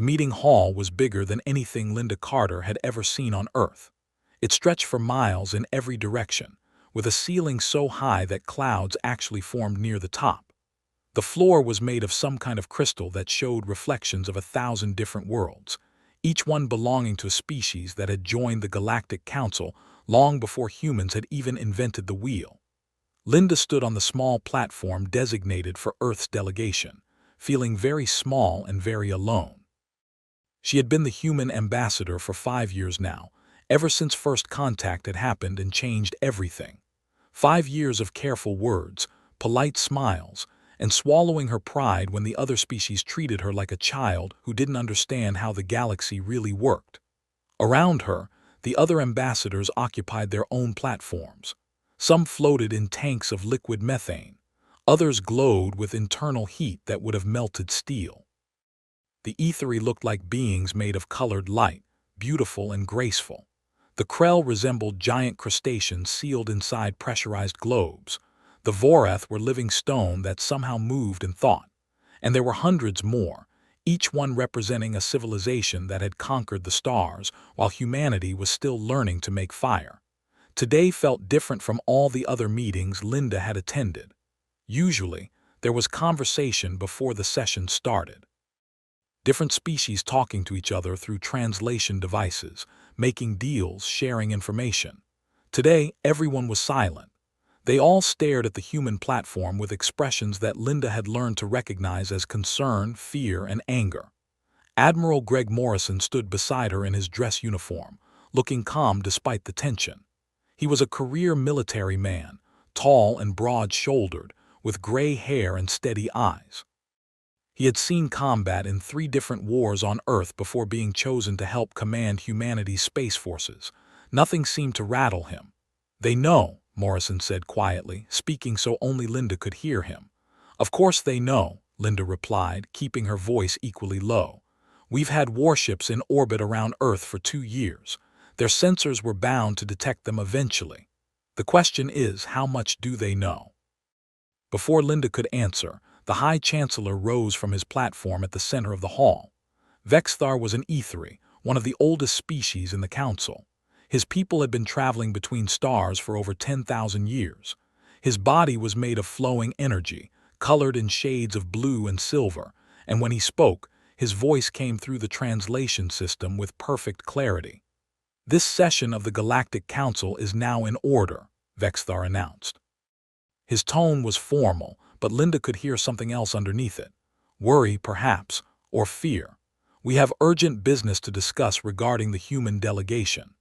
The meeting hall was bigger than anything Linda Carter had ever seen on Earth. It stretched for miles in every direction, with a ceiling so high that clouds actually formed near the top. The floor was made of some kind of crystal that showed reflections of 1,000 different worlds, each one belonging to a species that had joined the Galactic Council long before humans had even invented the wheel. Linda stood on the small platform designated for Earth's delegation, feeling very small and very alone. She had been the human ambassador for 5 years now, ever since first contact had happened and changed everything. 5 years of careful words, polite smiles, and swallowing her pride when the other species treated her like a child who didn't understand how the galaxy really worked. Around her, the other ambassadors occupied their own platforms. Some floated in tanks of liquid methane. Others glowed with internal heat that would have melted steel. The Aethery looked like beings made of colored light, beautiful and graceful. The Krell resembled giant crustaceans sealed inside pressurized globes. The Vorath were living stone that somehow moved and thought. And there were hundreds more, each one representing a civilization that had conquered the stars while humanity was still learning to make fire. Today felt different from all the other meetings Linda had attended. Usually, there was conversation before the session started. Different species talking to each other through translation devices, making deals, sharing information. Today, everyone was silent. They all stared at the human platform with expressions that Linda had learned to recognize as concern, fear, and anger. Admiral Greg Morrison stood beside her in his dress uniform, looking calm despite the tension. He was a career military man, tall and broad-shouldered, with gray hair and steady eyes. He had seen combat in 3 different wars on Earth before being chosen to help command humanity's space forces. Nothing seemed to rattle him. "They know," Morrison said quietly, speaking so only Linda could hear him. "Of course they know," Linda replied, keeping her voice equally low. "We've had warships in orbit around Earth for 2 years. Their sensors were bound to detect them eventually. The question is, how much do they know?" Before Linda could answer, the High Chancellor rose from his platform at the center of the hall. Vexthar was an Aethery, one of the oldest species in the Council. His people had been traveling between stars for over 10,000 years. His body was made of flowing energy, colored in shades of blue and silver, and when he spoke, his voice came through the translation system with perfect clarity. "This session of the Galactic Council is now in order," Vexthar announced. His tone was formal, but Linda could hear something else underneath it. Worry, perhaps, or fear. "We have urgent business to discuss regarding the human delegation."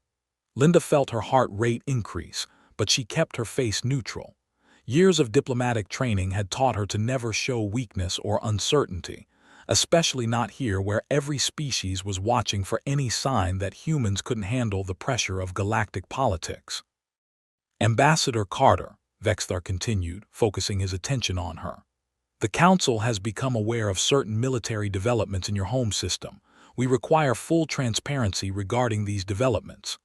Linda felt her heart rate increase, but she kept her face neutral. Years of diplomatic training had taught her to never show weakness or uncertainty, especially not here where every species was watching for any sign that humans couldn't handle the pressure of galactic politics. "Ambassador Carter," Vexthar continued, focusing his attention on her. "The Council has become aware of certain military developments in your home system. We require full transparency regarding these developments."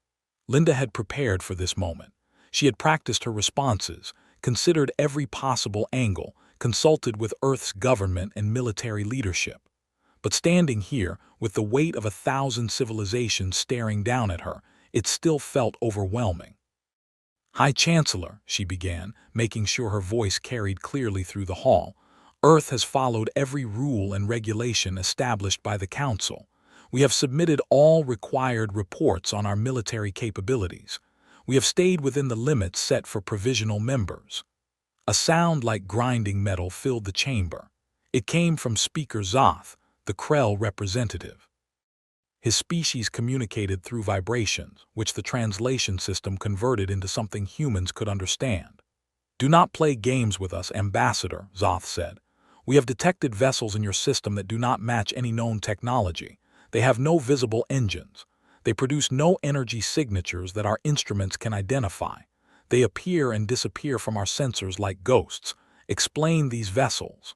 Linda had prepared for this moment. She had practiced her responses, considered every possible angle, consulted with Earth's government and military leadership. But standing here, with the weight of 1,000 civilizations staring down at her, it still felt overwhelming. "High Chancellor," she began, making sure her voice carried clearly through the hall, "Earth has followed every rule and regulation established by the Council. We have submitted all required reports on our military capabilities. We have stayed within the limits set for provisional members." A sound like grinding metal filled the chamber. It came from Speaker Zoth, the Krell representative. His species communicated through vibrations, which the translation system converted into something humans could understand. "Do not play games with us, Ambassador," Zoth said. "We have detected vessels in your system that do not match any known technology. They have no visible engines. They produce no energy signatures that our instruments can identify. They appear and disappear from our sensors like ghosts. Explain these vessels."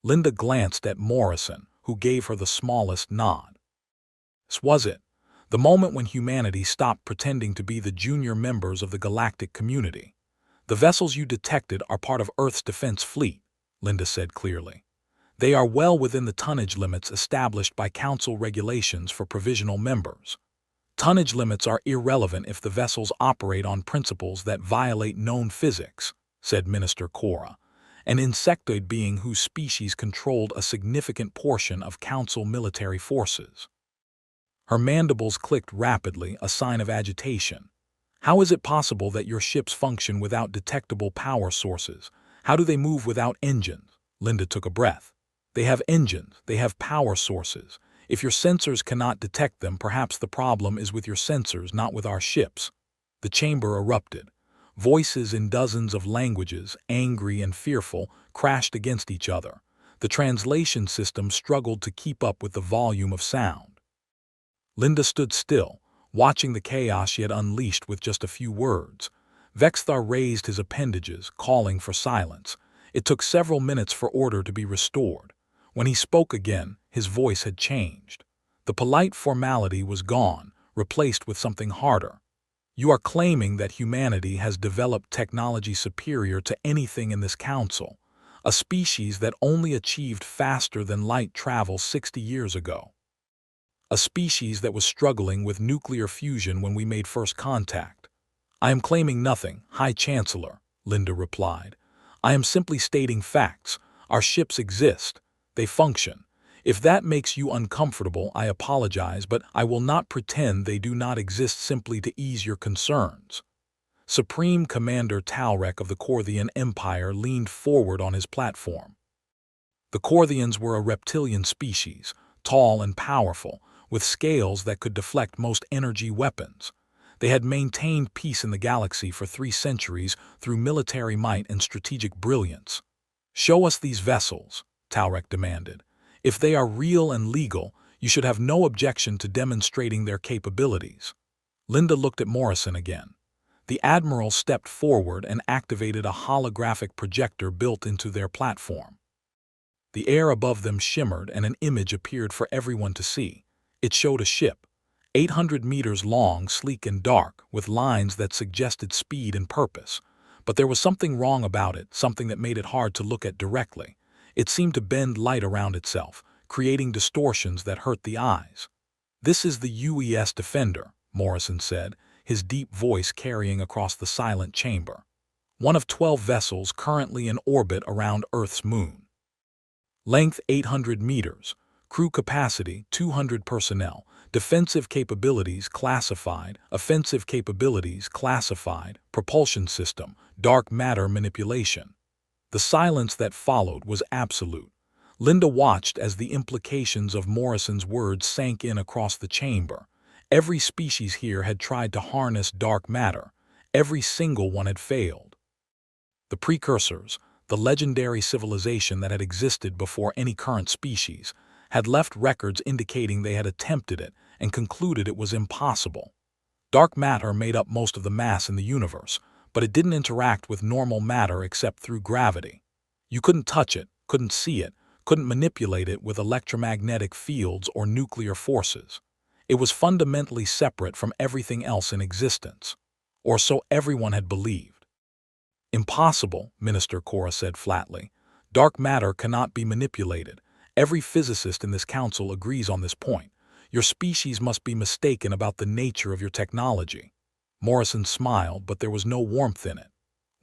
Linda glanced at Morrison, who gave her the smallest nod. This was it, the moment when humanity stopped pretending to be the junior members of the galactic community. "The vessels you detected are part of Earth's defense fleet," Linda said clearly. They are well within the tonnage limits established by Council regulations for provisional members. Tonnage limits are irrelevant if the vessels operate on principles that violate known physics, said Minister Cora, an insectoid being whose species controlled a significant portion of Council military forces. Her mandibles clicked rapidly, a sign of agitation. How is it possible that your ships function without detectable power sources? How do they move without engines? Linda took a breath. They have engines, they have power sources. If your sensors cannot detect them, perhaps the problem is with your sensors, not with our ships. The chamber erupted. Voices in dozens of languages, angry and fearful, crashed against each other. The translation system struggled to keep up with the volume of sound. Linda stood still, watching the chaos she had unleashed with just a few words. Vexthar raised his appendages, calling for silence. It took several minutes for order to be restored. When he spoke again, his voice had changed. The polite formality was gone, replaced with something harder. You are claiming that humanity has developed technology superior to anything in this council, a species that only achieved faster than light travel 60 years ago. A species that was struggling with nuclear fusion when we made first contact. I am claiming nothing, High Chancellor, Linda replied. I am simply stating facts. Our ships exist. They function. If that makes you uncomfortable, I apologize, but I will not pretend they do not exist simply to ease your concerns. Supreme Commander Talrek of the Korthian Empire leaned forward on his platform. The Korthians were a reptilian species, tall and powerful, with scales that could deflect most energy weapons. They had maintained peace in the galaxy for 3 centuries through military might and strategic brilliance. Show us these vessels, Talrek demanded. If they are real and legal, you should have no objection to demonstrating their capabilities. Linda looked at Morrison again. The Admiral stepped forward and activated a holographic projector built into their platform. The air above them shimmered and an image appeared for everyone to see. It showed a ship, 800 meters long, sleek and dark, with lines that suggested speed and purpose. But there was something wrong about it, something that made it hard to look at directly. It seemed to bend light around itself, creating distortions that hurt the eyes. This is the UES Defender, Morrison said, his deep voice carrying across the silent chamber. One of 12 vessels currently in orbit around Earth's moon. Length 800 meters, crew capacity 200 personnel, defensive capabilities classified, offensive capabilities classified, propulsion system, dark matter manipulation. The silence that followed was absolute. Linda watched as the implications of Morrison's words sank in across the chamber. Every species here had tried to harness dark matter. Every single one had failed. The precursors, the legendary civilization that had existed before any current species, had left records indicating they had attempted it and concluded it was impossible. Dark matter made up most of the mass in the universe, but it didn't interact with normal matter except through gravity. You couldn't touch it, couldn't see it, couldn't manipulate it with electromagnetic fields or nuclear forces. It was fundamentally separate from everything else in existence, or so everyone had believed. Impossible, Minister Cora said flatly. Dark matter cannot be manipulated. Every physicist in this council agrees on this point. Your species must be mistaken about the nature of your technology. Morrison smiled, but there was no warmth in it.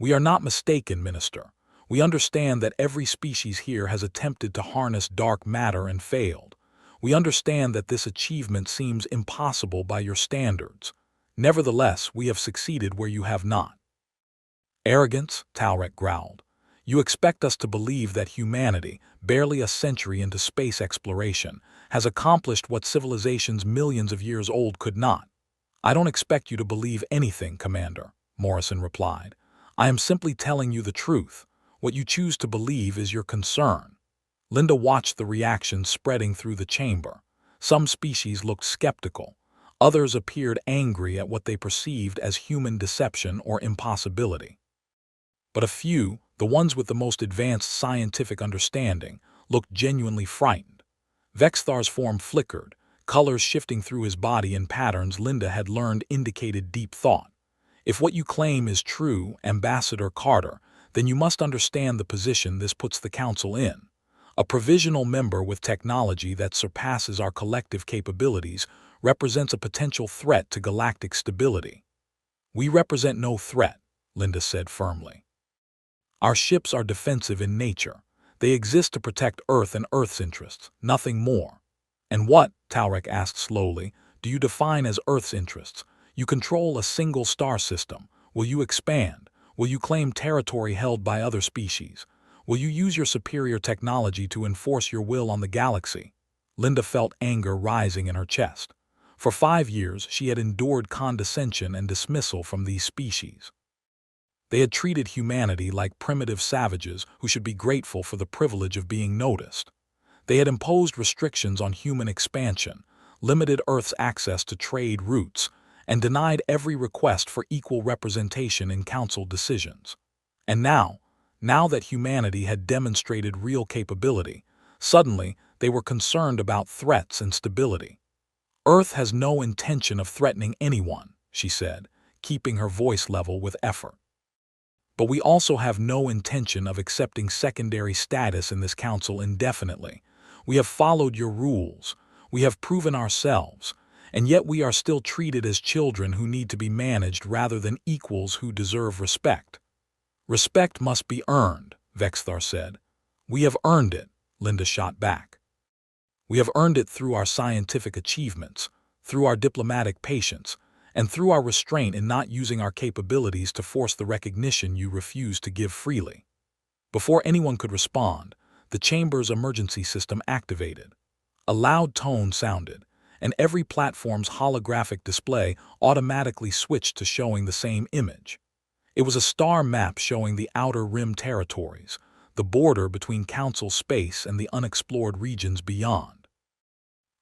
We are not mistaken, Minister. We understand that every species here has attempted to harness dark matter and failed. We understand that this achievement seems impossible by your standards. Nevertheless, we have succeeded where you have not. Arrogance, Talrek growled. You expect us to believe that humanity, barely a century into space exploration, has accomplished what civilizations millions of years old could not. I don't expect you to believe anything, Commander, Morrison replied. I am simply telling you the truth. What you choose to believe is your concern. Linda watched the reaction spreading through the chamber. Some species looked skeptical. Others appeared angry at what they perceived as human deception or impossibility. But a few, the ones with the most advanced scientific understanding, looked genuinely frightened. Vexthar's form flickered, colors shifting through his body in patterns Linda had learned indicated deep thought. If what you claim is true, Ambassador Carter, then you must understand the position this puts the Council in. A provisional member with technology that surpasses our collective capabilities represents a potential threat to galactic stability. We represent no threat, Linda said firmly. Our ships are defensive in nature. They exist to protect Earth and Earth's interests, nothing more. And what, Talrek asked slowly, do you define as Earth's interests? You control a single star system. Will you expand? Will you claim territory held by other species? Will you use your superior technology to enforce your will on the galaxy? Linda felt anger rising in her chest. For 5 years, she had endured condescension and dismissal from these species. They had treated humanity like primitive savages who should be grateful for the privilege of being noticed. They had imposed restrictions on human expansion, limited Earth's access to trade routes, and denied every request for equal representation in council decisions. And now that humanity had demonstrated real capability, suddenly they were concerned about threats and stability. Earth has no intention of threatening anyone, she said, keeping her voice level with effort. But we also have no intention of accepting secondary status in this council indefinitely. We have followed your rules. We have proven ourselves. And yet we are still treated as children who need to be managed rather than equals who deserve respect. Respect must be earned, Vexthar said. We have earned it, Linda shot back. We have earned it through our scientific achievements, through our diplomatic patience, and through our restraint in not using our capabilities to force the recognition you refuse to give freely. Before anyone could respond, the chamber's emergency system activated. A loud tone sounded, and every platform's holographic display automatically switched to showing the same image. It was a star map showing the outer rim territories, the border between council space and the unexplored regions beyond.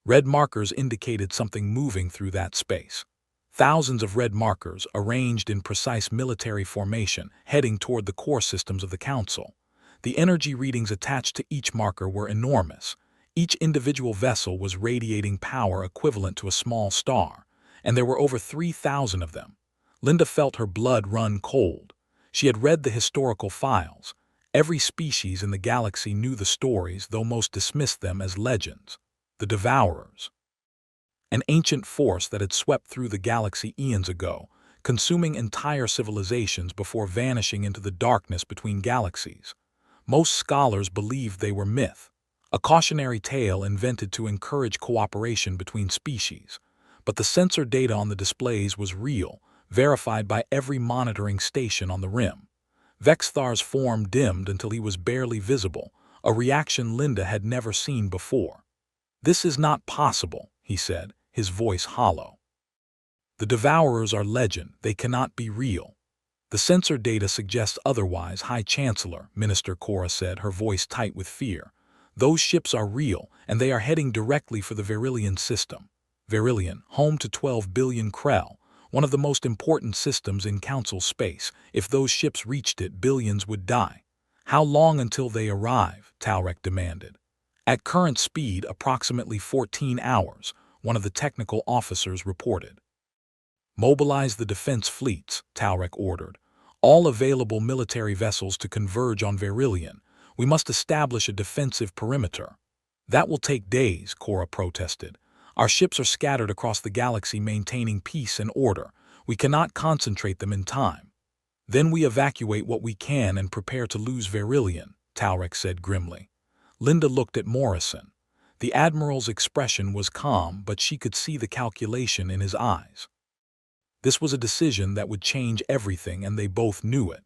Red markers indicated something moving through that space. Thousands of red markers arranged in precise military formation heading toward the core systems of the Council. The energy readings attached to each marker were enormous. Each individual vessel was radiating power equivalent to a small star, and there were over 3,000 of them. Linda felt her blood run cold. She had read the historical files. Every species in the galaxy knew the stories, though most dismissed them as legends. The Devourers. An ancient force that had swept through the galaxy eons ago, consuming entire civilizations before vanishing into the darkness between galaxies. Most scholars believed they were myth, a cautionary tale invented to encourage cooperation between species. But the sensor data on the displays was real, verified by every monitoring station on the rim. Vexthar's form dimmed until he was barely visible, a reaction Linda had never seen before. "This is not possible," he said, his voice hollow. "The Devourers are legend, they cannot be real." "The sensor data suggests otherwise, High Chancellor," Minister Cora said, her voice tight with fear. "Those ships are real, and they are heading directly for the Verilion system. Verilion, home to 12 billion Krell, one of the most important systems in Council space. If those ships reached it, billions would die." "How long until they arrive?" Talrek demanded. "At current speed, approximately 14 hours, one of the technical officers reported. "Mobilize the defense fleets," Talrek ordered. "All available military vessels to converge on Verilion. We must establish a defensive perimeter." "That will take days," Cora protested. "Our ships are scattered across the galaxy maintaining peace and order. We cannot concentrate them in time." "Then we evacuate what we can and prepare to lose Verilion," Talrek said grimly. Linda looked at Morrison. The Admiral's expression was calm, but she could see the calculation in his eyes. This was a decision that would change everything, and they both knew it.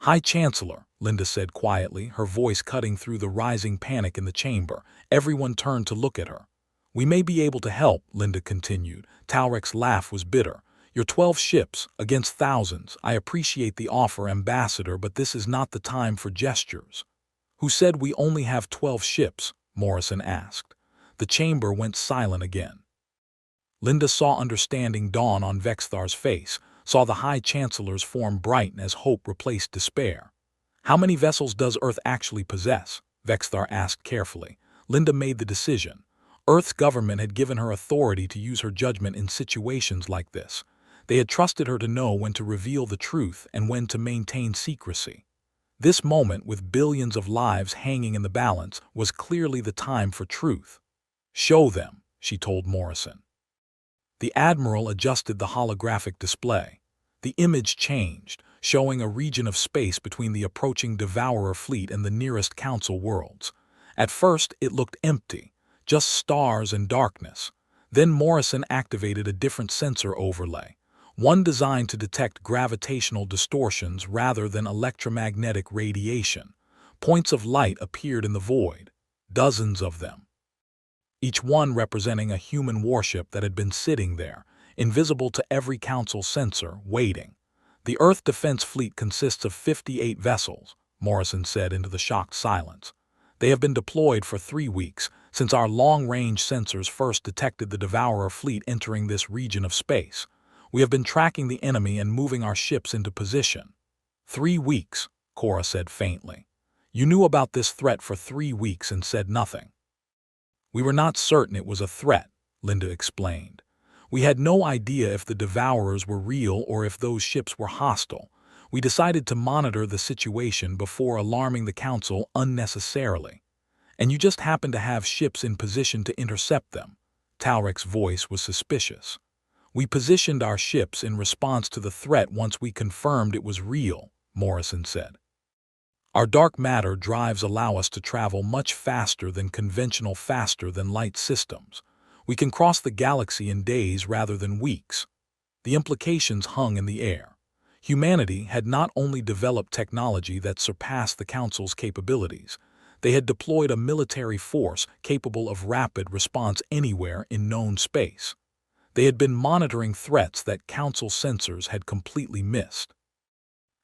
"High Chancellor," Linda said quietly, her voice cutting through the rising panic in the chamber. Everyone turned to look at her. "We may be able to help," Linda continued. Talrek's laugh was bitter. "Your 12 ships, against thousands. I appreciate the offer, Ambassador, but this is not the time for gestures." "Who said we only have 12 ships?" Morrison asked. The chamber went silent again. Linda saw understanding dawn on Vexthar's face, saw the High Chancellor's form brighten as hope replaced despair. "How many vessels does Earth actually possess?" Vexthar asked carefully. Linda made the decision. Earth's government had given her authority to use her judgment in situations like this. They had trusted her to know when to reveal the truth and when to maintain secrecy. This moment, with billions of lives hanging in the balance, was clearly the time for truth. "Show them," she told Morrison. The Admiral adjusted the holographic display. The image changed, showing a region of space between the approaching Devourer fleet and the nearest Council worlds. At first, it looked empty, just stars and darkness. Then Morrison activated a different sensor overlay, one designed to detect gravitational distortions rather than electromagnetic radiation. Points of light appeared in the void, dozens of them, each one representing a human warship that had been sitting there, invisible to every Council sensor, waiting. "The Earth Defense Fleet consists of 58 vessels," Morrison said into the shocked silence. "They have been deployed for 3 weeks, since our long-range sensors first detected the Devourer fleet entering this region of space. We have been tracking the enemy and moving our ships into position." 3 weeks, Cora said faintly. "You knew about this threat for 3 weeks and said nothing." "We were not certain it was a threat," Linda explained. "We had no idea if the Devourers were real or if those ships were hostile. We decided to monitor the situation before alarming the Council unnecessarily. And you just happened to have ships in position to intercept them." Talrek's voice was suspicious. "We positioned our ships in response to the threat once we confirmed it was real," Morrison said. "Our dark matter drives allow us to travel much faster than conventional faster-than-light systems. We can cross the galaxy in days rather than weeks." The implications hung in the air. Humanity had not only developed technology that surpassed the Council's capabilities, they had deployed a military force capable of rapid response anywhere in known space. They had been monitoring threats that Council sensors had completely missed.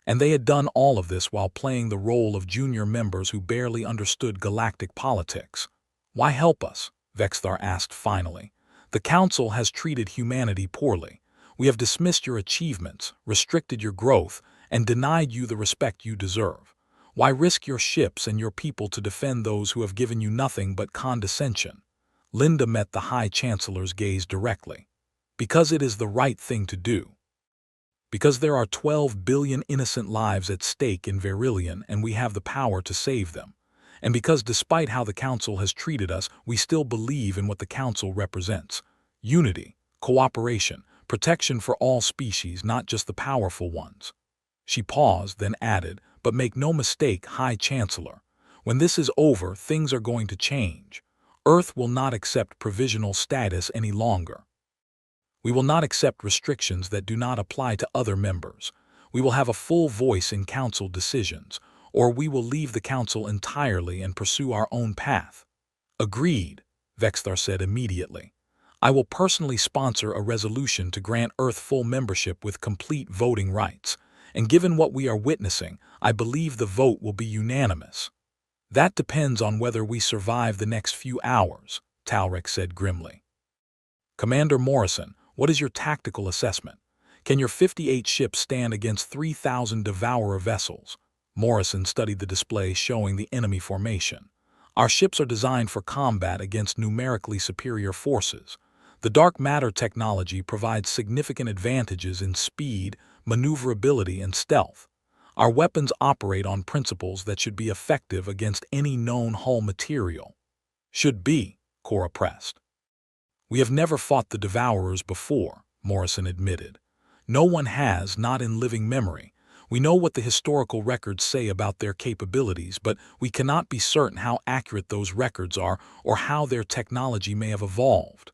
And they had done all of this while playing the role of junior members who barely understood galactic politics. "Why help us?" Vexthar asked finally. "The Council has treated humanity poorly. We have dismissed your achievements, restricted your growth, and denied you the respect you deserve. Why risk your ships and your people to defend those who have given you nothing but condescension?" Linda met the High Chancellor's gaze directly. "Because it is the right thing to do. Because there are 12 billion innocent lives at stake in Verillion and we have the power to save them. And because despite how the Council has treated us, we still believe in what the Council represents. Unity, cooperation, protection for all species, not just the powerful ones." She paused, then added, "But make no mistake, High Chancellor. When this is over, things are going to change. Earth will not accept provisional status any longer. We will not accept restrictions that do not apply to other members. We will have a full voice in Council decisions, or we will leave the Council entirely and pursue our own path." "Agreed," Vexthar said immediately. "I will personally sponsor a resolution to grant Earth full membership with complete voting rights, and given what we are witnessing, I believe the vote will be unanimous." "That depends on whether we survive the next few hours," Talrek said grimly. "Commander Morrison, what is your tactical assessment? Can your 58 ships stand against 3,000 Devourer vessels?" Morrison studied the display showing the enemy formation. "Our ships are designed for combat against numerically superior forces. The dark matter technology provides significant advantages in speed, maneuverability, and stealth. Our weapons operate on principles that should be effective against any known hull material." "Should be," Cora pressed. "We have never fought the Devourers before," Morrison admitted. "No one has, not in living memory. We know what the historical records say about their capabilities, but we cannot be certain how accurate those records are or how their technology may have evolved."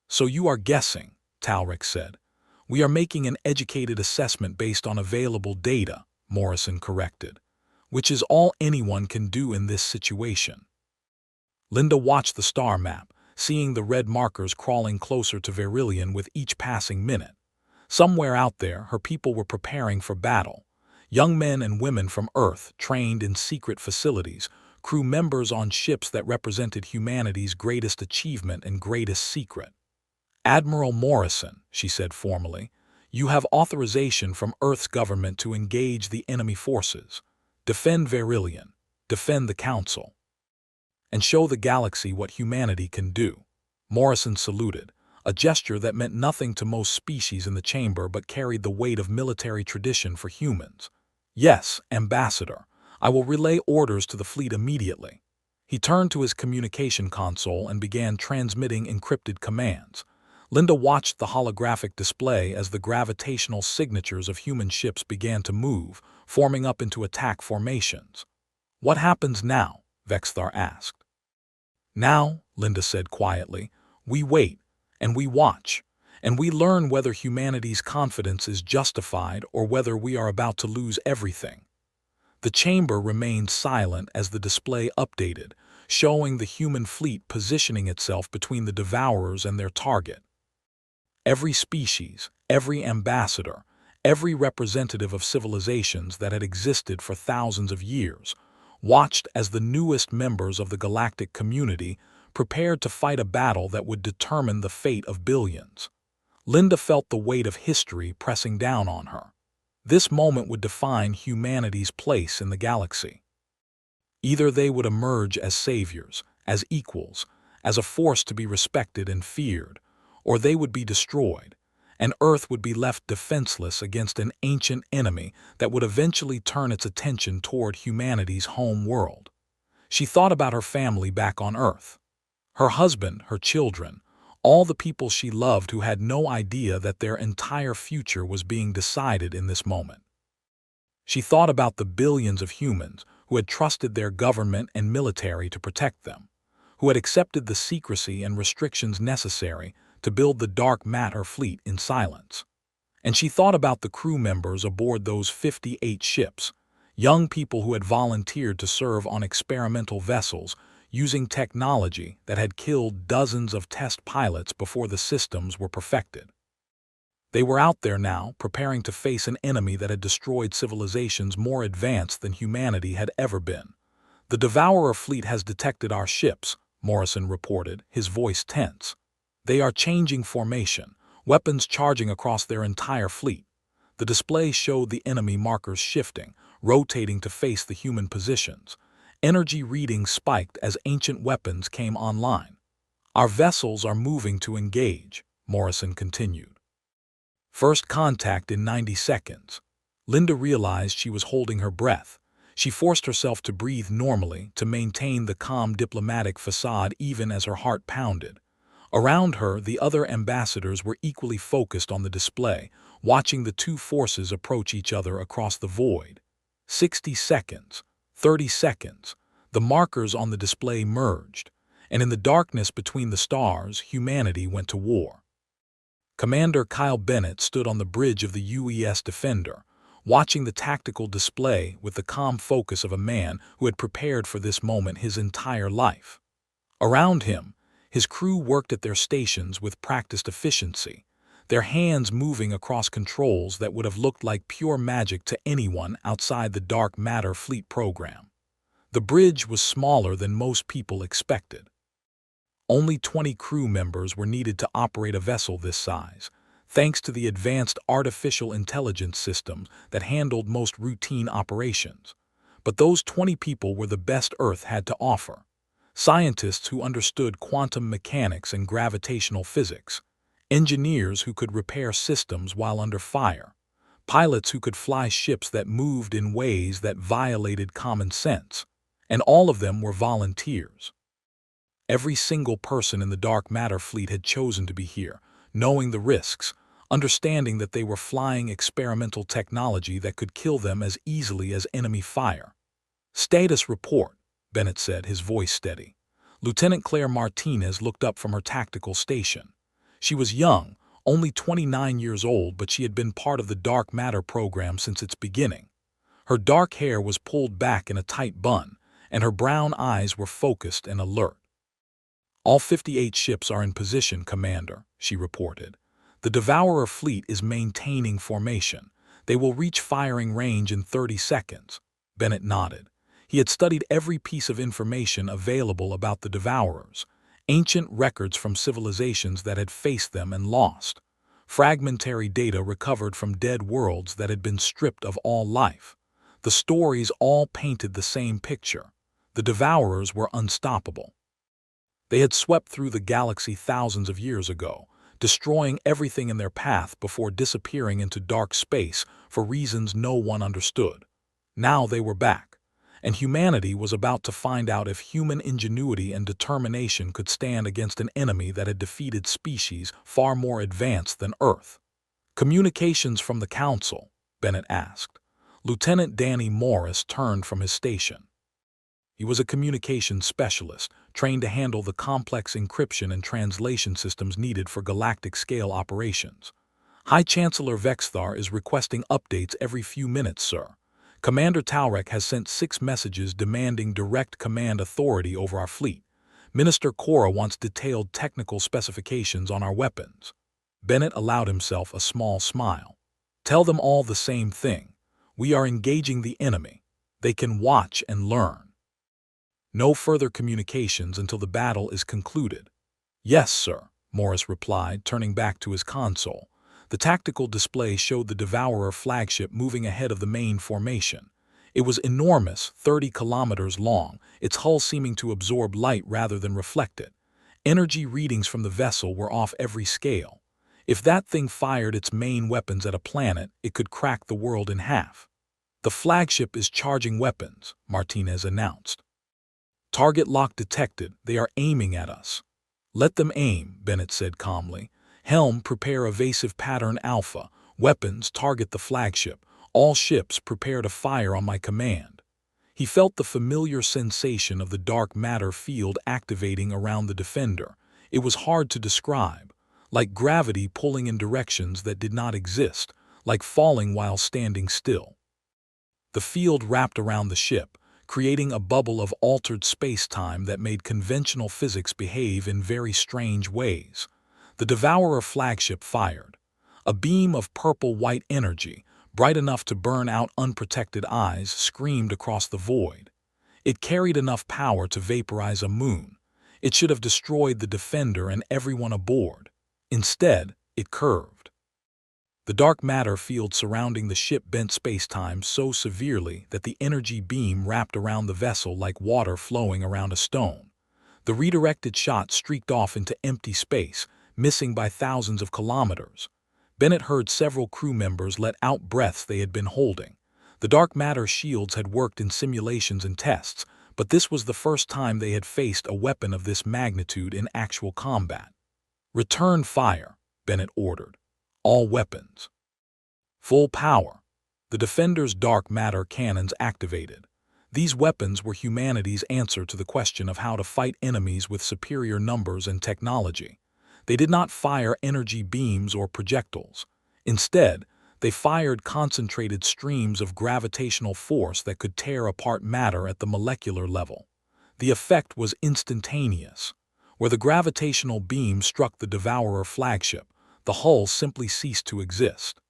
"So you are guessing," Talrek said. "We are making an educated assessment based on available data," Morrison corrected, "which is all anyone can do in this situation." Linda watched the star map, seeing the red markers crawling closer to Verillion with each passing minute. Somewhere out there, her people were preparing for battle. Young men and women from Earth, trained in secret facilities, crew members on ships that represented humanity's greatest achievement and greatest secret. "Admiral Morrison," she said formally, "you have authorization from Earth's government to engage the enemy forces. Defend Verillion, defend the Council, and show the galaxy what humanity can do." Morrison saluted, a gesture that meant nothing to most species in the chamber but carried the weight of military tradition for humans. "Yes, Ambassador, I will relay orders to the fleet immediately." He turned to his communication console and began transmitting encrypted commands. Linda watched the holographic display as the gravitational signatures of human ships began to move, forming up into attack formations. "What happens now?" Vexthar asked. "Now," Linda said quietly, "we wait, and we watch, and we learn whether humanity's confidence is justified or whether we are about to lose everything." The chamber remained silent as the display updated, showing the human fleet positioning itself between the Devourers and their target. Every species, every ambassador, every representative of civilizations that had existed for thousands of years, watched as the newest members of the galactic community prepared to fight a battle that would determine the fate of billions. Linda felt the weight of history pressing down on her. This moment would define humanity's place in the galaxy. Either they would emerge as saviors, as equals, as a force to be respected and feared, or they would be destroyed, and Earth would be left defenseless against an ancient enemy that would eventually turn its attention toward humanity's home world. She thought about her family back on Earth. Her husband, her children, all the people she loved who had no idea that their entire future was being decided in this moment. She thought about the billions of humans who had trusted their government and military to protect them, who had accepted the secrecy and restrictions necessary to build the dark matter fleet in silence. And she thought about the crew members aboard those 58 ships, young people who had volunteered to serve on experimental vessels using technology that had killed dozens of test pilots before the systems were perfected. They were out there now, preparing to face an enemy that had destroyed civilizations more advanced than humanity had ever been. "The Devourer fleet has detected our ships," Morrison reported, his voice tense. "They are changing formation, weapons charging across their entire fleet." The display showed the enemy markers shifting, rotating to face the human positions. Energy readings spiked as ancient weapons came online. "Our vessels are moving to engage," Morrison continued. "First contact in 90 seconds. Linda realized she was holding her breath. She forced herself to breathe normally, to maintain the calm diplomatic facade even as her heart pounded. Around her, the other ambassadors were equally focused on the display, watching the two forces approach each other across the void. 60 seconds, 30 seconds, the markers on the display merged, and in the darkness between the stars, humanity went to war. Commander Kyle Bennett stood on the bridge of the UES Defender, watching the tactical display with the calm focus of a man who had prepared for this moment his entire life. Around him, his crew worked at their stations with practiced efficiency, their hands moving across controls that would have looked like pure magic to anyone outside the dark matter fleet program. The bridge was smaller than most people expected. Only 20 crew members were needed to operate a vessel this size, thanks to the advanced artificial intelligence systems that handled most routine operations. But those 20 people were the best Earth had to offer. Scientists who understood quantum mechanics and gravitational physics, engineers who could repair systems while under fire, pilots who could fly ships that moved in ways that violated common sense, and all of them were volunteers. Every single person in the dark matter fleet had chosen to be here, knowing the risks, understanding that they were flying experimental technology that could kill them as easily as enemy fire. "Status report," Bennett said, his voice steady. Lieutenant Claire Martinez looked up from her tactical station. She was young, only 29 years old, but she had been part of the dark matter program since its beginning. Her dark hair was pulled back in a tight bun, and her brown eyes were focused and alert. "All 58 ships are in position, Commander," she reported. "The Devourer fleet is maintaining formation. They will reach firing range in 30 seconds. Bennett nodded. He had studied every piece of information available about the Devourers, ancient records from civilizations that had faced them and lost, fragmentary data recovered from dead worlds that had been stripped of all life. The stories all painted the same picture. The Devourers were unstoppable. They had swept through the galaxy thousands of years ago, destroying everything in their path before disappearing into dark space for reasons no one understood. Now they were back, and humanity was about to find out if human ingenuity and determination could stand against an enemy that had defeated species far more advanced than Earth. "Communications from the Council?" Bennett asked. Lieutenant Danny Morris turned from his station. He was a communications specialist, trained to handle the complex encryption and translation systems needed for galactic-scale operations. "High Chancellor Vexthar is requesting updates every few minutes, sir. Commander Talrek has sent 6 messages demanding direct command authority over our fleet. Minister Cora wants detailed technical specifications on our weapons." Bennett allowed himself a small smile. "Tell them all the same thing. We are engaging the enemy. They can watch and learn. No further communications until the battle is concluded." "Yes, sir," Morris replied, turning back to his console. The tactical display showed the Devourer flagship moving ahead of the main formation. It was enormous, 30 kilometers long, its hull seeming to absorb light rather than reflect it. Energy readings from the vessel were off every scale. If that thing fired its main weapons at a planet, it could crack the world in half. "The flagship is charging weapons," Martinez announced. "Target lock detected. They are aiming at us." "Let them aim," Bennett said calmly. "Helm, prepare evasive pattern Alpha. Weapons, target the flagship. All ships, prepare to fire on my command." He felt the familiar sensation of the dark matter field activating around the Defender. It was hard to describe. Like gravity pulling in directions that did not exist, like falling while standing still. The field wrapped around the ship, creating a bubble of altered space-time that made conventional physics behave in very strange ways. The Devourer flagship fired. A beam of purple-white energy, bright enough to burn out unprotected eyes, screamed across the void. It carried enough power to vaporize a moon. It should have destroyed the Defender and everyone aboard. Instead, it curved. The dark matter field surrounding the ship bent space-time so severely that the energy beam wrapped around the vessel like water flowing around a stone. The redirected shot streaked off into empty space, missing by thousands of kilometers. Bennett heard several crew members let out breaths they had been holding. The dark matter shields had worked in simulations and tests, but this was the first time they had faced a weapon of this magnitude in actual combat. "Return fire," Bennett ordered. "All weapons." Full power. The Defender's dark matter cannons activated. These weapons were humanity's answer to the question of how to fight enemies with superior numbers and technology. They did not fire energy beams or projectiles. Instead, they fired concentrated streams of gravitational force that could tear apart matter at the molecular level. The effect was instantaneous. Where the gravitational beam struck the Devourer flagship, the hull simply ceased to exist.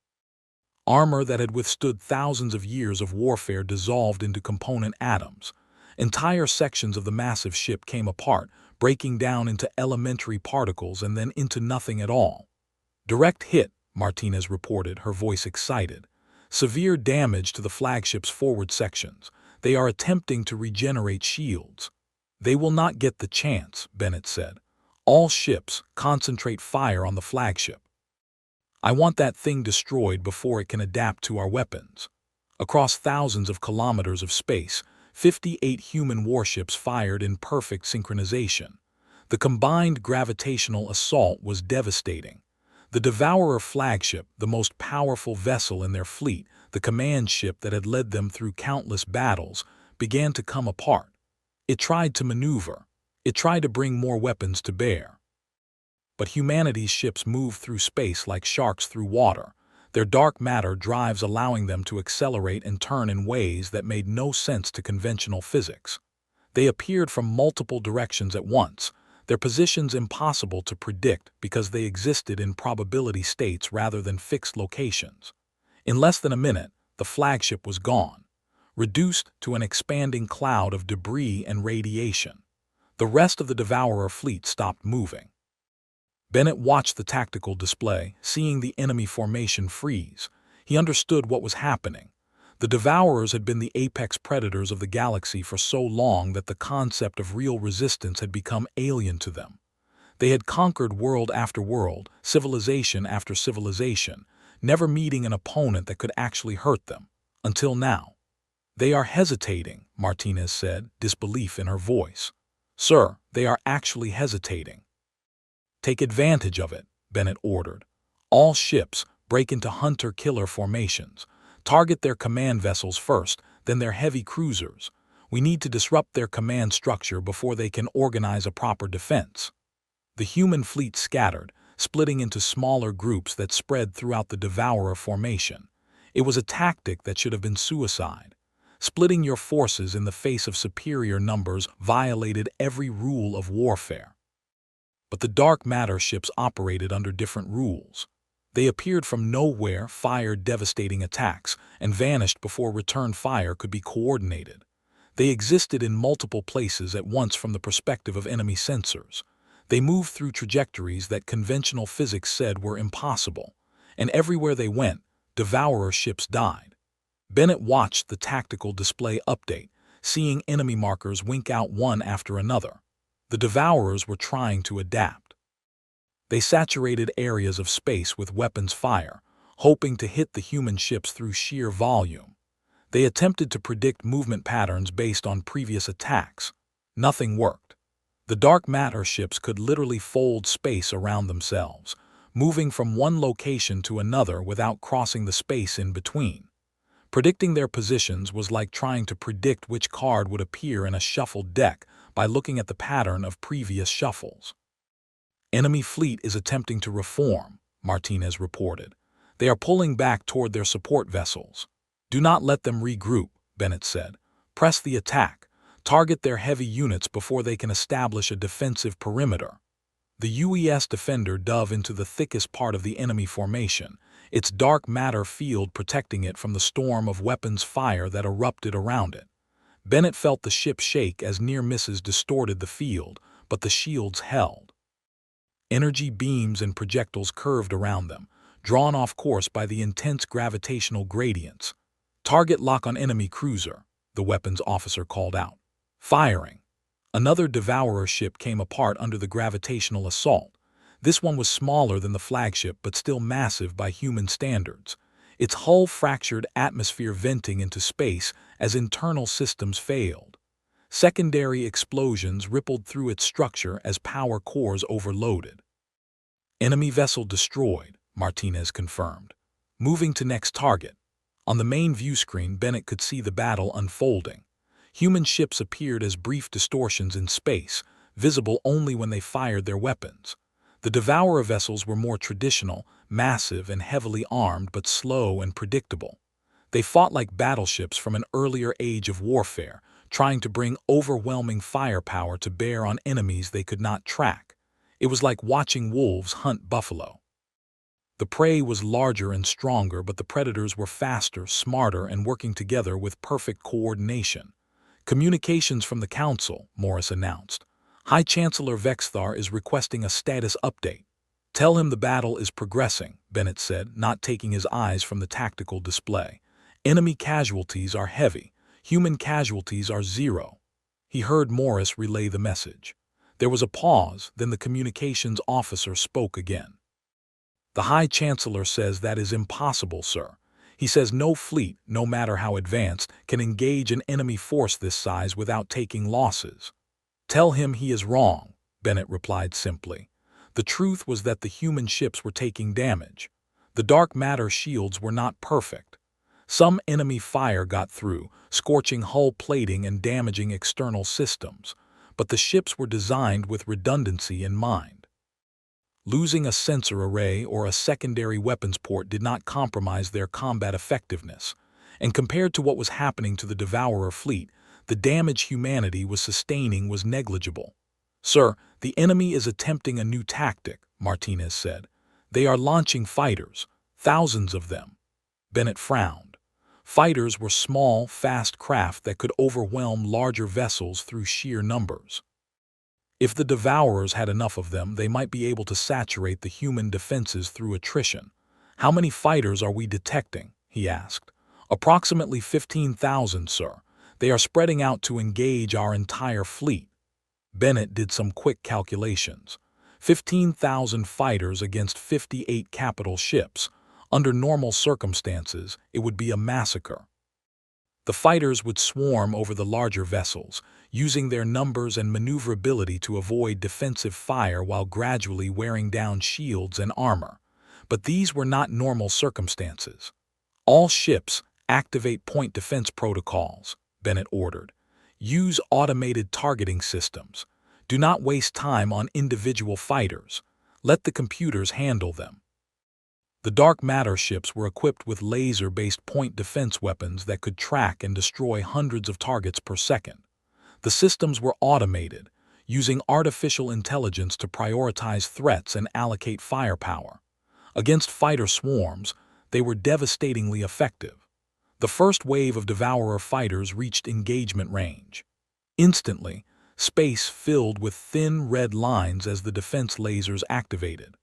Armor that had withstood thousands of years of warfare dissolved into component atoms. Entire sections of the massive ship came apart, breaking down into elementary particles and then into nothing at all. "Direct hit," Martinez reported, her voice excited. "Severe damage to the flagship's forward sections. They are attempting to regenerate shields." "They will not get the chance," Bennett said. "All ships, concentrate fire on the flagship. I want that thing destroyed before it can adapt to our weapons." Across thousands of kilometers of space, 58 human warships fired in perfect synchronization. The combined gravitational assault was devastating. The Devourer flagship, the most powerful vessel in their fleet, the command ship that had led them through countless battles, began to come apart. It tried to maneuver. It tried to bring more weapons to bear. But humanity's ships moved through space like sharks through water, their dark matter drives allowing them to accelerate and turn in ways that made no sense to conventional physics. They appeared from multiple directions at once, their positions impossible to predict because they existed in probability states rather than fixed locations. In less than a minute, the flagship was gone, reduced to an expanding cloud of debris and radiation. The rest of the Devourer fleet stopped moving. Bennett watched the tactical display, seeing the enemy formation freeze. He understood what was happening. The Devourers had been the apex predators of the galaxy for so long that the concept of real resistance had become alien to them. They had conquered world after world, civilization after civilization, never meeting an opponent that could actually hurt them, until now. They are hesitating, Martinez said, disbelief in her voice. Sir, they are actually hesitating. Take advantage of it, Bennett ordered. All ships break into hunter-killer formations. Target their command vessels first, then their heavy cruisers. We need to disrupt their command structure before they can organize a proper defense. The human fleet scattered, splitting into smaller groups that spread throughout the Devourer formation. It was a tactic that should have been suicide. Splitting your forces in the face of superior numbers violated every rule of warfare. But the dark matter ships operated under different rules. They appeared from nowhere, fired devastating attacks, and vanished before return fire could be coordinated. They existed in multiple places at once from the perspective of enemy sensors. They moved through trajectories that conventional physics said were impossible. And everywhere they went, Devourer ships died. Bennett watched the tactical display update, seeing enemy markers wink out one after another. The Devourers were trying to adapt. They saturated areas of space with weapons fire, hoping to hit the human ships through sheer volume. They attempted to predict movement patterns based on previous attacks. Nothing worked. The dark matter ships could literally fold space around themselves, moving from one location to another without crossing the space in between. Predicting their positions was like trying to predict which card would appear in a shuffled deck by looking at the pattern of previous shuffles. Enemy fleet is attempting to reform, Martinez reported. They are pulling back toward their support vessels. Do not let them regroup, Bennett said. Press the attack. Target their heavy units before they can establish a defensive perimeter. The UES Defender dove into the thickest part of the enemy formation, its dark matter field protecting it from the storm of weapons fire that erupted around it. Bennett felt the ship shake as near misses distorted the field, but the shields held. Energy beams and projectiles curved around them, drawn off course by the intense gravitational gradients. Target lock on enemy cruiser, the weapons officer called out. Firing. Another Devourer ship came apart under the gravitational assault. This one was smaller than the flagship but still massive by human standards. Its hull fractured, atmosphere venting into space as internal systems failed. Secondary explosions rippled through its structure as power cores overloaded. Enemy vessel destroyed, Martinez confirmed. Moving to next target. On the main view screen, Bennett could see the battle unfolding. Human ships appeared as brief distortions in space, visible only when they fired their weapons. The Devourer vessels were more traditional, massive and heavily armed but slow and predictable. They fought like battleships from an earlier age of warfare, trying to bring overwhelming firepower to bear on enemies they could not track. It was like watching wolves hunt buffalo. The prey was larger and stronger, but the predators were faster, smarter, and working together with perfect coordination. Communications from the Council, Morris announced. High Chancellor Vexthar is requesting a status update. Tell him the battle is progressing, Bennett said, not taking his eyes from the tactical display. Enemy casualties are heavy. Human casualties are 0. He heard Morris relay the message. There was a pause, then the communications officer spoke again. The High Chancellor says that is impossible, sir. He says no fleet, no matter how advanced, can engage an enemy force this size without taking losses. Tell him he is wrong, Bennett replied simply. The truth was that the human ships were taking damage. The dark matter shields were not perfect. Some enemy fire got through, scorching hull plating and damaging external systems, but the ships were designed with redundancy in mind. Losing a sensor array or a secondary weapons port did not compromise their combat effectiveness, and compared to what was happening to the Devourer fleet, the damage humanity was sustaining was negligible. Sir, the enemy is attempting a new tactic, Martinez said. They are launching fighters, thousands of them. Bennett frowned. Fighters were small, fast craft that could overwhelm larger vessels through sheer numbers. If the Devourers had enough of them, they might be able to saturate the human defenses through attrition. How many fighters are we detecting? He asked. Approximately 15,000, sir. They are spreading out to engage our entire fleet. Bennett did some quick calculations. 15,000 fighters against 58 capital ships. Under normal circumstances, it would be a massacre. The fighters would swarm over the larger vessels, using their numbers and maneuverability to avoid defensive fire while gradually wearing down shields and armor. But these were not normal circumstances. All ships activate point defense protocols, Bennett ordered. Use automated targeting systems. Do not waste time on individual fighters. Let the computers handle them. The dark matter ships were equipped with laser-based point defense weapons that could track and destroy hundreds of targets per second. The systems were automated, using artificial intelligence to prioritize threats and allocate firepower. Against fighter swarms, they were devastatingly effective. The first wave of Devourer fighters reached engagement range. Instantly, space filled with thin red lines as the defense lasers activated.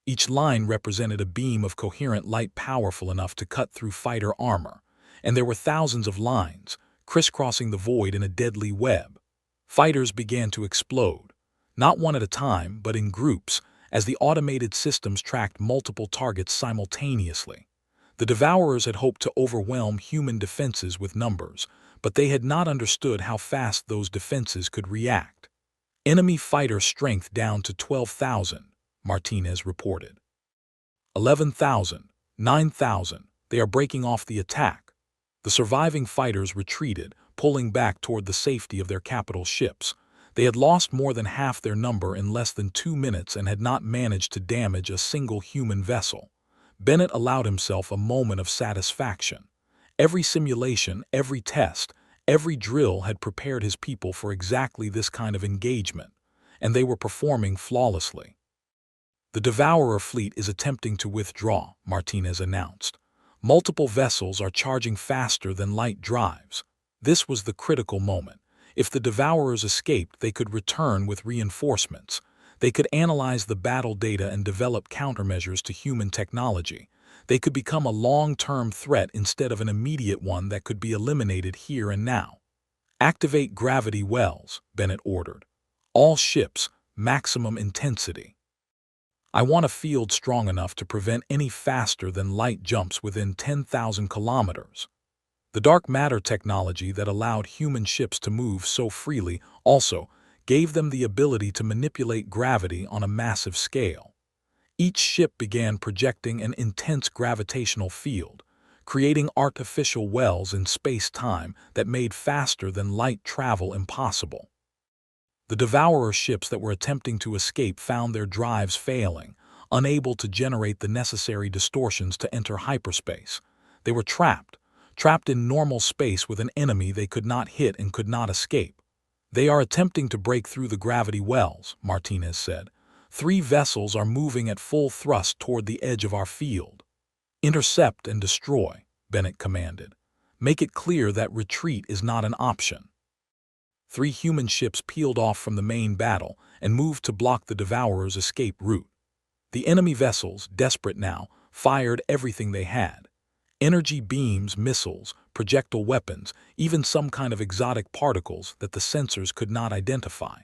Each line represented a beam of coherent light powerful enough to cut through fighter armor, and there were thousands of lines, crisscrossing the void in a deadly web. Fighters began to explode, not one at a time, but in groups, as the automated systems tracked multiple targets simultaneously. The Devourers had hoped to overwhelm human defenses with numbers, but they had not understood how fast those defenses could react. Enemy fighter strength down to 12,000. Martinez reported. 11,000, 9,000, they are breaking off the attack. The surviving fighters retreated, pulling back toward the safety of their capital ships. They had lost more than half their number in less than 2 minutes and had not managed to damage a single human vessel. Bennett allowed himself a moment of satisfaction. Every simulation, every test, every drill had prepared his people for exactly this kind of engagement, and they were performing flawlessly. The Devourer fleet is attempting to withdraw, Martinez announced. Multiple vessels are charging faster than light drives. This was the critical moment. If the Devourers escaped, they could return with reinforcements. They could analyze the battle data and develop countermeasures to human technology. They could become a long-term threat instead of an immediate one that could be eliminated here and now. Activate gravity wells, Bennett ordered. All ships, maximum intensity. I want a field strong enough to prevent any faster than light jumps within 10,000 kilometers. The dark matter technology that allowed human ships to move so freely also gave them the ability to manipulate gravity on a massive scale. Each ship began projecting an intense gravitational field, creating artificial wells in space-time that made faster than light travel impossible. The Devourer ships that were attempting to escape found their drives failing, unable to generate the necessary distortions to enter hyperspace. They were trapped in normal space with an enemy they could not hit and could not escape. They are attempting to break through the gravity wells, Martinez said. 3 vessels are moving at full thrust toward the edge of our field. Intercept and destroy, Bennett commanded. Make it clear that retreat is not an option. 3 human ships peeled off from the main battle and moved to block the Devourer's escape route. The enemy vessels, desperate now, fired everything they had. Energy beams, missiles, projectile weapons, even some kind of exotic particles that the sensors could not identify.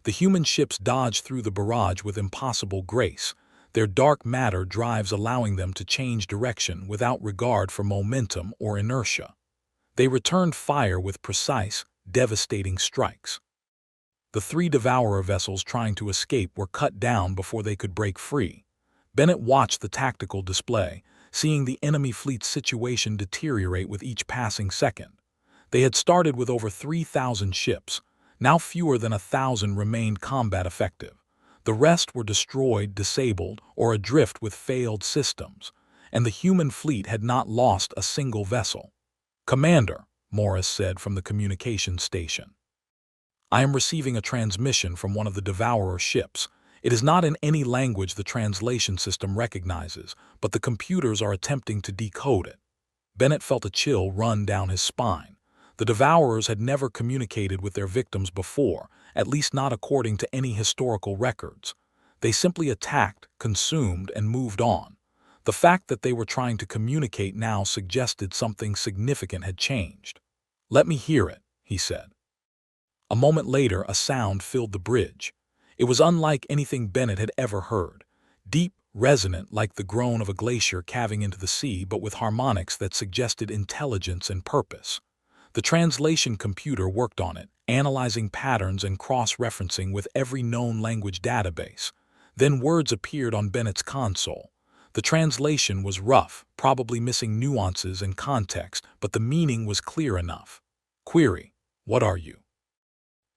The human ships dodged through the barrage with impossible grace, their dark matter drives allowing them to change direction without regard for momentum or inertia. They returned fire with precise, devastating strikes. The 3 Devourer vessels trying to escape were cut down before they could break free. Bennett watched the tactical display, seeing the enemy fleet's situation deteriorate with each passing second. They had started with over 3,000 ships. Now fewer than 1,000 remained combat effective. The rest were destroyed, disabled, or adrift with failed systems, and the human fleet had not lost a single vessel. "Commander," Morris said from the communications station, "I am receiving a transmission from one of the Devourer ships. It is not in any language the translation system recognizes, but the computers are attempting to decode it." Bennett felt a chill run down his spine. The Devourers had never communicated with their victims before, at least not according to any historical records. They simply attacked, consumed, and moved on. The fact that they were trying to communicate now suggested something significant had changed. "Let me hear it," he said. A moment later, a sound filled the bridge. It was unlike anything Bennett had ever heard. Deep, resonant like the groan of a glacier calving into the sea, but with harmonics that suggested intelligence and purpose. The translation computer worked on it, analyzing patterns and cross-referencing with every known language database. Then words appeared on Bennett's console. The translation was rough, probably missing nuances and context, but the meaning was clear enough. Query: what are you?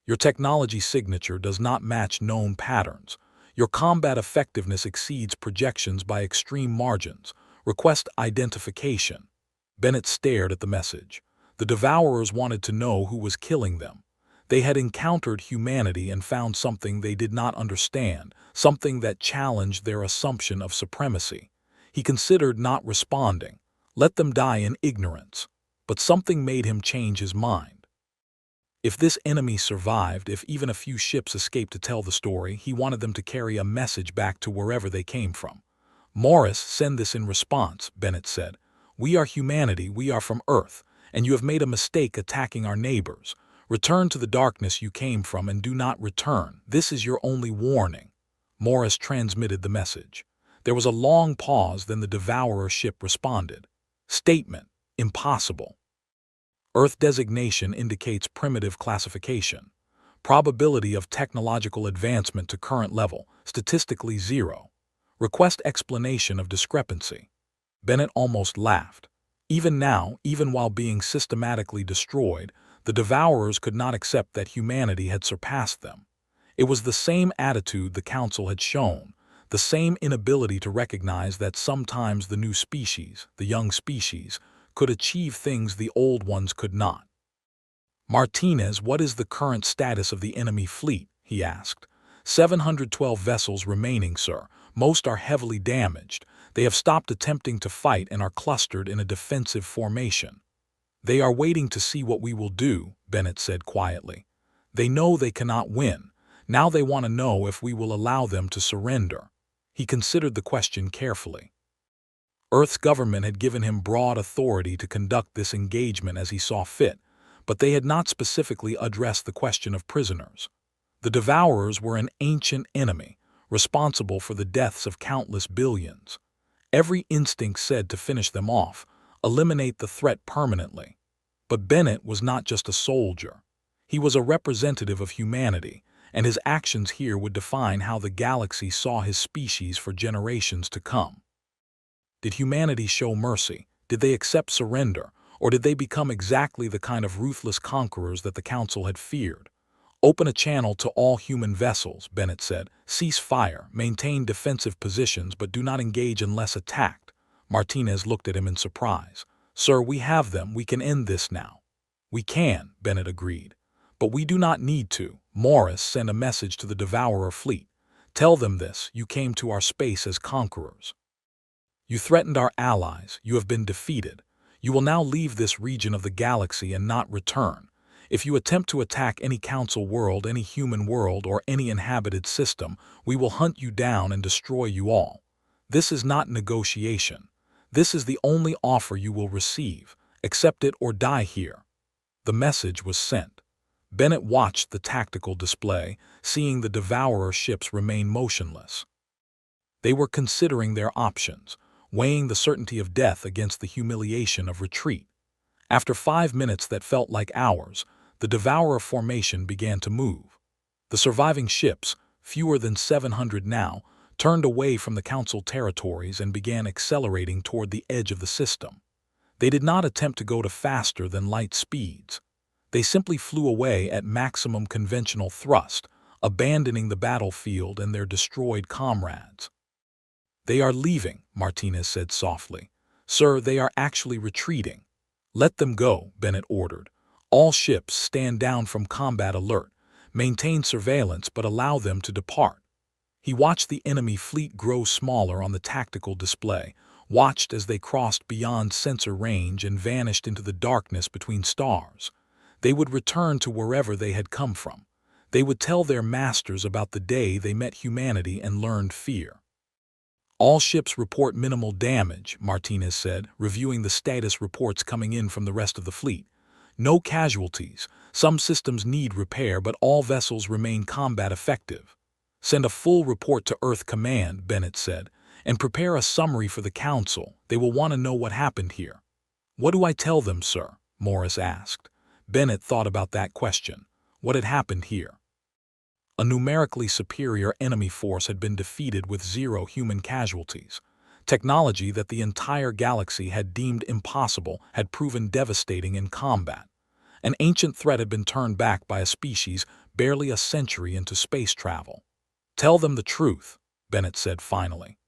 Your technology signature does not match known patterns. Your combat effectiveness exceeds projections by extreme margins. Request identification. Bennett stared at the message. The Devourers wanted to know who was killing them. They had encountered humanity and found something they did not understand, something that challenged their assumption of supremacy. He considered not responding. Let them die in ignorance. But something made him change his mind. If this enemy survived, if even a few ships escaped to tell the story, he wanted them to carry a message back to wherever they came from. Morris, send this in response, Bennett said. We are humanity, we are from Earth, and you have made a mistake attacking our neighbors. Return to the darkness you came from and do not return. This is your only warning. Morris transmitted the message. There was a long pause, then the Devourer ship responded. Statement: impossible. Earth designation indicates primitive classification. Probability of technological advancement to current level, statistically 0. Request explanation of discrepancy. Bennett almost laughed. Even now, even while being systematically destroyed, the Devourers could not accept that humanity had surpassed them. It was the same attitude the Council had shown, the same inability to recognize that sometimes the new species, the young species, could achieve things the old ones could not. Martinez, what is the current status of the enemy fleet? He asked. 712 vessels remaining, sir. Most are heavily damaged. They have stopped attempting to fight and are clustered in a defensive formation. They are waiting to see what we will do, Bennett said quietly. They know they cannot win. Now they want to know if we will allow them to surrender. He considered the question carefully. Earth's government had given him broad authority to conduct this engagement as he saw fit, but they had not specifically addressed the question of prisoners. The Devourers were an ancient enemy, responsible for the deaths of countless billions. Every instinct said to finish them off, eliminate the threat permanently. But Bennett was not just a soldier. He was a representative of humanity, and his actions here would define how the galaxy saw his species for generations to come. Did humanity show mercy? Did they accept surrender? Or did they become exactly the kind of ruthless conquerors that the Council had feared? Open a channel to all human vessels, Bennett said. Cease fire, maintain defensive positions, but do not engage unless attacked. Martinez looked at him in surprise. Sir, we have them. We can end this now. We can, Bennett agreed. But we do not need to. Morris, send a message to the Devourer fleet. Tell them this: you came to our space as conquerors. You threatened our allies. You have been defeated. You will now leave this region of the galaxy and not return. If you attempt to attack any Council world, any human world, or any inhabited system, we will hunt you down and destroy you all. This is not negotiation. This is the only offer you will receive. Accept it or die here. The message was sent. Bennett watched the tactical display, seeing the Devourer ships remain motionless. They were considering their options, weighing the certainty of death against the humiliation of retreat. After 5 minutes that felt like hours, the Devourer formation began to move. The surviving ships, fewer than 700 now, turned away from the Council territories and began accelerating toward the edge of the system. They did not attempt to go to faster than light speeds. They simply flew away at maximum conventional thrust, abandoning the battlefield and their destroyed comrades. They are leaving, Martinez said softly. Sir, they are actually retreating. Let them go, Bennett ordered. All ships stand down from combat alert. Maintain surveillance but allow them to depart. He watched the enemy fleet grow smaller on the tactical display, watched as they crossed beyond sensor range and vanished into the darkness between stars. They would return to wherever they had come from. They would tell their masters about the day they met humanity and learned fear. All ships report minimal damage, Martinez said, reviewing the status reports coming in from the rest of the fleet. No casualties. Some systems need repair, but all vessels remain combat effective. Send a full report to Earth Command, Bennett said. and prepare a summary for the council. They will want to know what happened here." "What do I tell them, sir?" Morris asked. Bennett thought about that question. What had happened here? A numerically superior enemy force had been defeated with 0 human casualties. Technology that the entire galaxy had deemed impossible had proven devastating in combat. An ancient threat had been turned back by a species barely a century into space travel. "Tell them the truth," Bennett said finally.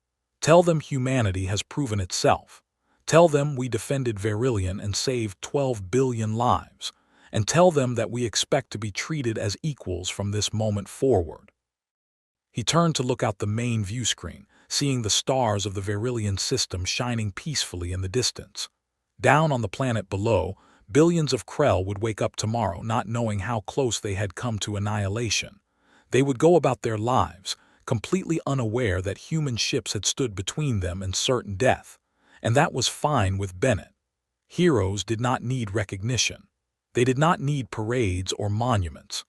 "Tell them humanity has proven itself. Tell them we defended Verillion and saved 12 billion lives. And tell them that we expect to be treated as equals from this moment forward." He turned to look out the main view screen, seeing the stars of the Verillion system shining peacefully in the distance. Down on the planet below, billions of Krell would wake up tomorrow not knowing how close they had come to annihilation. They would go about their lives, completely unaware that human ships had stood between them and certain death. And that was fine with Bennett. Heroes did not need recognition. They did not need parades or monuments.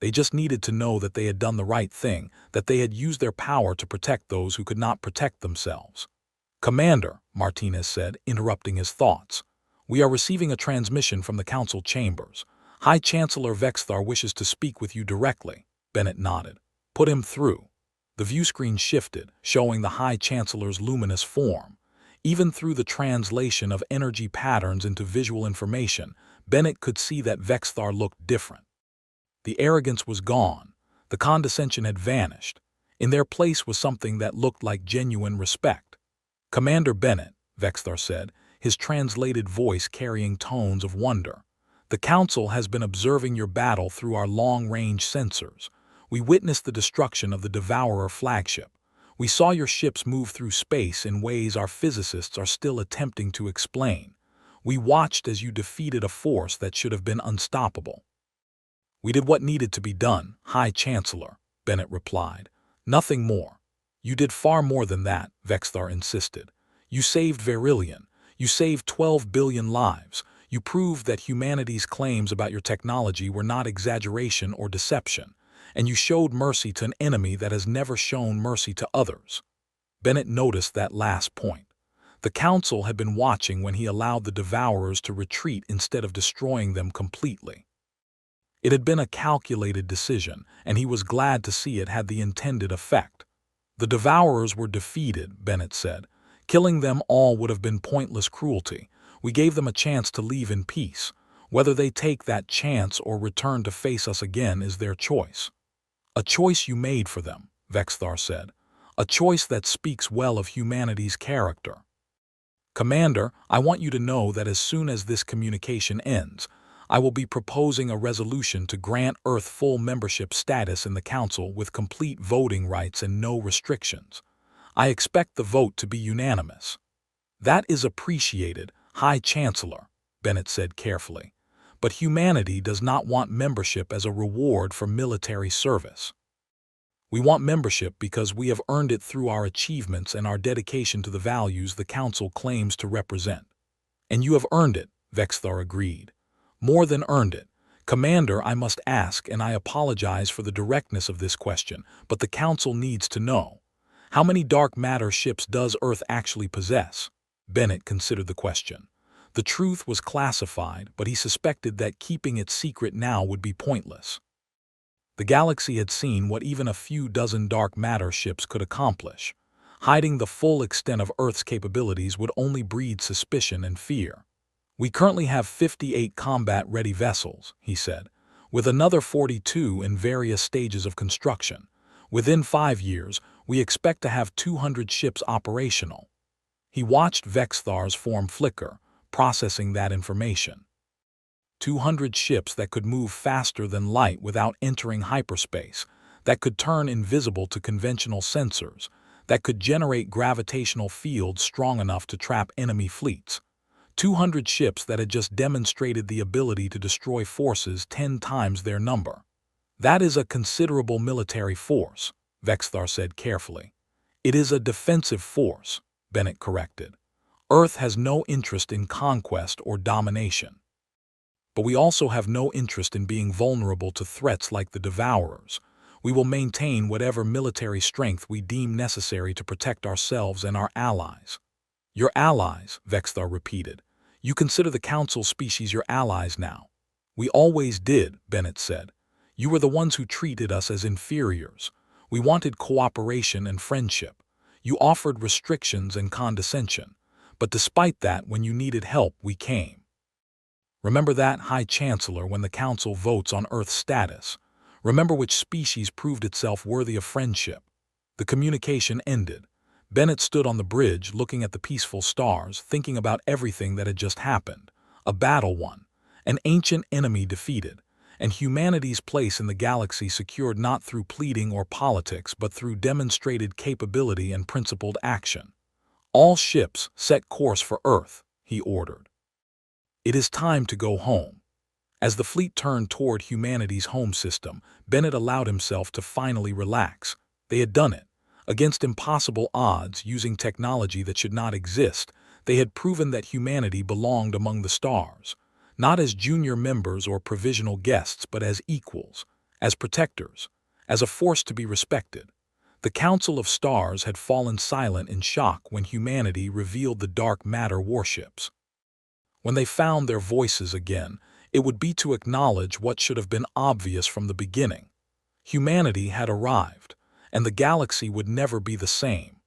They just needed to know that they had done the right thing, that they had used their power to protect those who could not protect themselves. "Commander," Martinez said, interrupting his thoughts, "we are receiving a transmission from the council chambers. High Chancellor Vexthar wishes to speak with you directly." Bennett nodded. "Put him through." The view screen shifted, showing the High Chancellor's luminous form. Even through the translation of energy patterns into visual information, Bennett could see that Vexthar looked different. The arrogance was gone. The condescension had vanished. In their place was something that looked like genuine respect. "Commander Bennett," Vexthar said, his translated voice carrying tones of wonder, "the Council has been observing your battle through our long-range sensors. We witnessed the destruction of the Devourer flagship. We saw your ships move through space in ways our physicists are still attempting to explain. We watched as you defeated a force that should have been unstoppable." "We did what needed to be done, High Chancellor," Bennett replied. "Nothing more." "You did far more than that," Vexthar insisted. "You saved Verillion. You saved 12 billion lives. You proved that humanity's claims about your technology were not exaggeration or deception. And you showed mercy to an enemy that has never shown mercy to others." Bennett noticed that last point. The Council had been watching when he allowed the Devourers to retreat instead of destroying them completely. It had been a calculated decision, and he was glad to see it had the intended effect. "The Devourers were defeated," Bennett said. "Killing them all would have been pointless cruelty. We gave them a chance to leave in peace. Whether they take that chance or return to face us again is their choice." "A choice you made for them," Vexthar said. "A choice that speaks well of humanity's character." "Commander, I want you to know that as soon as this communication ends, I will be proposing a resolution to grant Earth full membership status in the Council with complete voting rights and no restrictions. I expect the vote to be unanimous." "That is appreciated, High Chancellor," Bennett said carefully. "But humanity does not want membership as a reward for military service. We want membership because we have earned it through our achievements and our dedication to the values the Council claims to represent." "And you have earned it," Vexthar agreed. "More than earned it. Commander, I must ask, and I apologize for the directness of this question, but the Council needs to know. How many dark matter ships does Earth actually possess?" Bennett considered the question. The truth was classified, but he suspected that keeping it secret now would be pointless. The galaxy had seen what even a few dozen dark matter ships could accomplish. Hiding the full extent of Earth's capabilities would only breed suspicion and fear. "We currently have 58 combat-ready vessels," he said, "with another 42 in various stages of construction. Within 5 years, we expect to have 200 ships operational." He watched Vexthar's form flicker, processing that information. 200 ships that could move faster than light without entering hyperspace, that could turn invisible to conventional sensors, that could generate gravitational fields strong enough to trap enemy fleets. 200 ships that had just demonstrated the ability to destroy forces 10 times their number. "That is a considerable military force," Vexthar said carefully. "It is a defensive force," Bennett corrected. "Earth has no interest in conquest or domination. But we also have no interest in being vulnerable to threats like the Devourers. We will maintain whatever military strength we deem necessary to protect ourselves and our allies." "Your allies," Vexthar repeated. "You consider the Council species your allies now." "We always did," Bennett said. "You were the ones who treated us as inferiors. We wanted cooperation and friendship. You offered restrictions and condescension. But despite that, when you needed help, we came. Remember that, High Chancellor, when the Council votes on Earth's status. Remember which species proved itself worthy of friendship." The communication ended. Bennett stood on the bridge, looking at the peaceful stars, thinking about everything that had just happened. A battle won, an ancient enemy defeated, and humanity's place in the galaxy secured not through pleading or politics, but through demonstrated capability and principled action. "All ships set course for Earth," he ordered. "It is time to go home." As the fleet turned toward humanity's home system, Bennett allowed himself to finally relax. They had done it. Against impossible odds, using technology that should not exist, they had proven that humanity belonged among the stars, not as junior members or provisional guests, but as equals, as protectors, as a force to be respected. The Council of Stars had fallen silent in shock when humanity revealed the dark matter warships. When they found their voices again, it would be to acknowledge what should have been obvious from the beginning. Humanity had arrived, and the galaxy would never be the same.